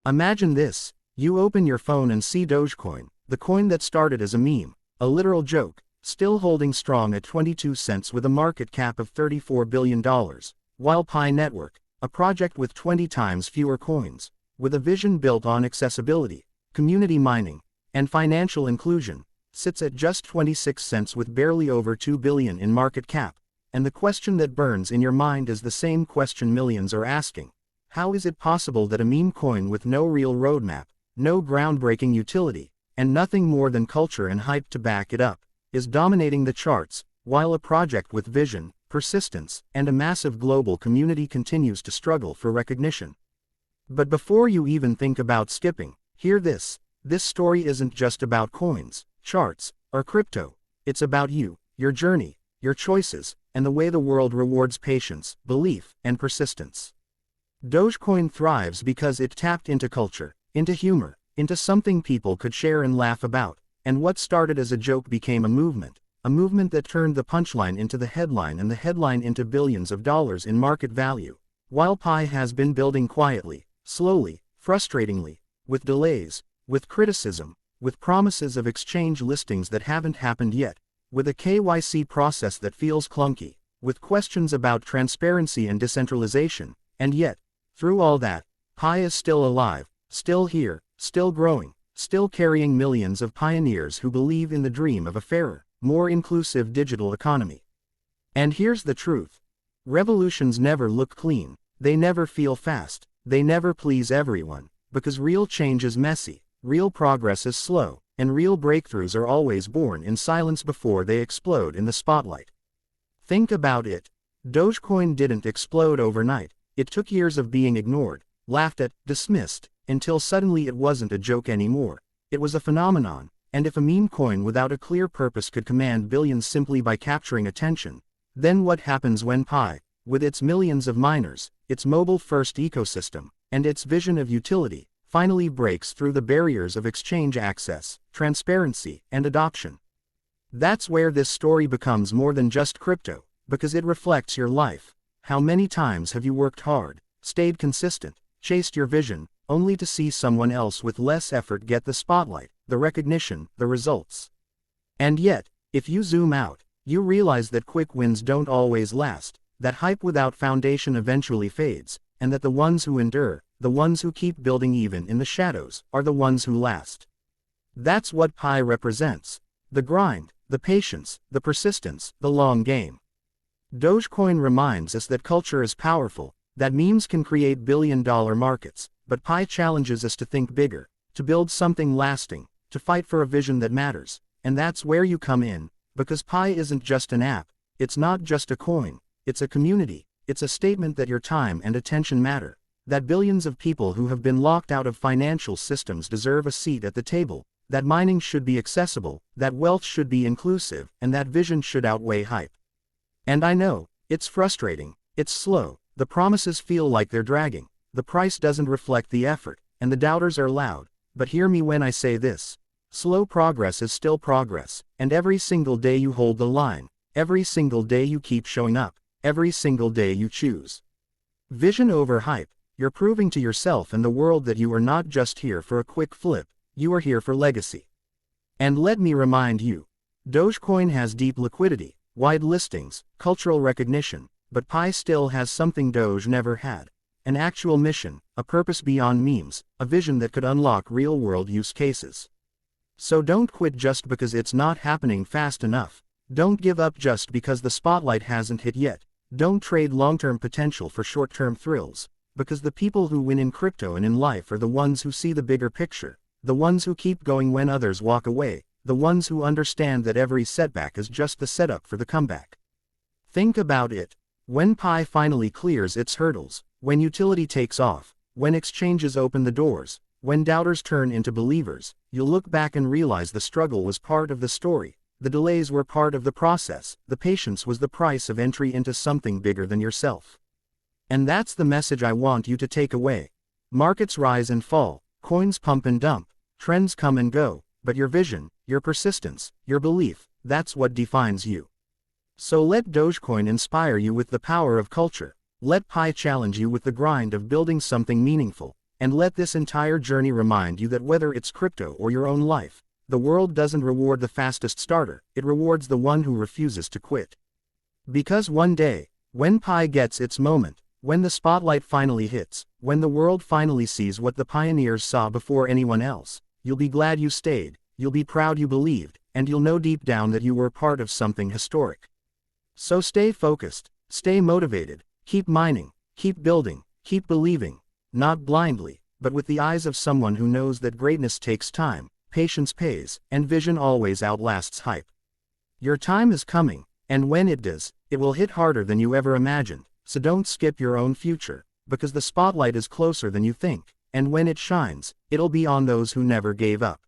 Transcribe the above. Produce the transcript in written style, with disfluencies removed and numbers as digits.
Imagine this, you open your phone and see Dogecoin, the coin that started as a meme, a literal joke, still holding strong at 22 cents with a market cap of $34 billion, while Pi Network, a project with 20 times fewer coins, with a vision built on accessibility, community mining, and financial inclusion, sits at just 26 cents with barely over 2 billion in market cap. And the question that burns in your mind is the same question millions are asking. How is it possible that a meme coin with no real roadmap, no groundbreaking utility, and nothing more than culture and hype to back it up, is dominating the charts, while a project with vision, persistence, and a massive global community continues to struggle for recognition? But before you even think about skipping, hear this. This story isn't just about coins, charts, or crypto. It's about you, your journey, your choices, and the way the world rewards patience, belief, and persistence. Dogecoin thrives because it tapped into culture, into humor, into something people could share and laugh about, and what started as a joke became a movement that turned the punchline into the headline and the headline into billions of dollars in market value, while Pi has been building quietly, slowly, frustratingly, with delays, with criticism, with promises of exchange listings that haven't happened yet, with a KYC process that feels clunky, with questions about transparency and decentralization, and yet, through all that, Pi is still alive, still here, still growing, still carrying millions of pioneers who believe in the dream of a fairer, more inclusive digital economy. And here's the truth. Revolutions never look clean, they never feel fast, they never please everyone, because real change is messy, real progress is slow, and real breakthroughs are always born in silence before they explode in the spotlight. Think about it. Dogecoin didn't explode overnight. It took years of being ignored, laughed at, dismissed, until suddenly it wasn't a joke anymore. It was a phenomenon, and if a meme coin without a clear purpose could command billions simply by capturing attention, then what happens when Pi, with its millions of miners, its mobile-first ecosystem, and its vision of utility, finally breaks through the barriers of exchange access, transparency, and adoption? That's where this story becomes more than just crypto, because it reflects your life. How many times have you worked hard, stayed consistent, chased your vision, only to see someone else with less effort get the spotlight, the recognition, the results? And yet, if you zoom out, you realize that quick wins don't always last, that hype without foundation eventually fades, and that the ones who endure, the ones who keep building even in the shadows, are the ones who last. That's what Pi represents. The grind, the patience, the persistence, the long game. Dogecoin reminds us that culture is powerful, that memes can create billion-dollar markets, but Pi challenges us to think bigger, to build something lasting, to fight for a vision that matters, and that's where you come in, because Pi isn't just an app, it's not just a coin, it's a community, it's a statement that your time and attention matter, that billions of people who have been locked out of financial systems deserve a seat at the table, that mining should be accessible, that wealth should be inclusive, and that vision should outweigh hype. And I know, it's frustrating, it's slow, the promises feel like they're dragging, the price doesn't reflect the effort, and the doubters are loud, but hear me when I say this. Slow progress is still progress, and every single day you hold the line, every single day you keep showing up, every single day you choose vision over hype, you're proving to yourself and the world that you are not just here for a quick flip, you are here for legacy. And let me remind you, Dogecoin has deep liquidity, wide listings, cultural recognition, but Pi still has something Doge never had. An actual mission, a purpose beyond memes, a vision that could unlock real-world use cases. So don't quit just because it's not happening fast enough. Don't give up just because the spotlight hasn't hit yet. Don't trade long-term potential for short-term thrills, because the people who win in crypto and in life are the ones who see the bigger picture, the ones who keep going when others walk away, the ones who understand that every setback is just the setup for the comeback. Think about it. When Pi finally clears its hurdles, when utility takes off, when exchanges open the doors, when doubters turn into believers, you'll look back and realize the struggle was part of the story, the delays were part of the process, the patience was the price of entry into something bigger than yourself. And that's the message I want you to take away. Markets rise and fall, coins pump and dump, trends come and go, but your vision, your persistence, your belief, that's what defines you. So let Dogecoin inspire you with the power of culture. Let Pi challenge you with the grind of building something meaningful. And let this entire journey remind you that whether it's crypto or your own life, the world doesn't reward the fastest starter, it rewards the one who refuses to quit. Because one day, when Pi gets its moment, when the spotlight finally hits, when the world finally sees what the pioneers saw before anyone else, you'll be glad you stayed, you'll be proud you believed, and you'll know deep down that you were part of something historic. So stay focused, stay motivated, keep mining, keep building, keep believing, not blindly, but with the eyes of someone who knows that greatness takes time, patience pays, and vision always outlasts hype. Your time is coming, and when it does, it will hit harder than you ever imagined, so don't skip your own future, because the spotlight is closer than you think, and when it shines, it'll be on those who never gave up.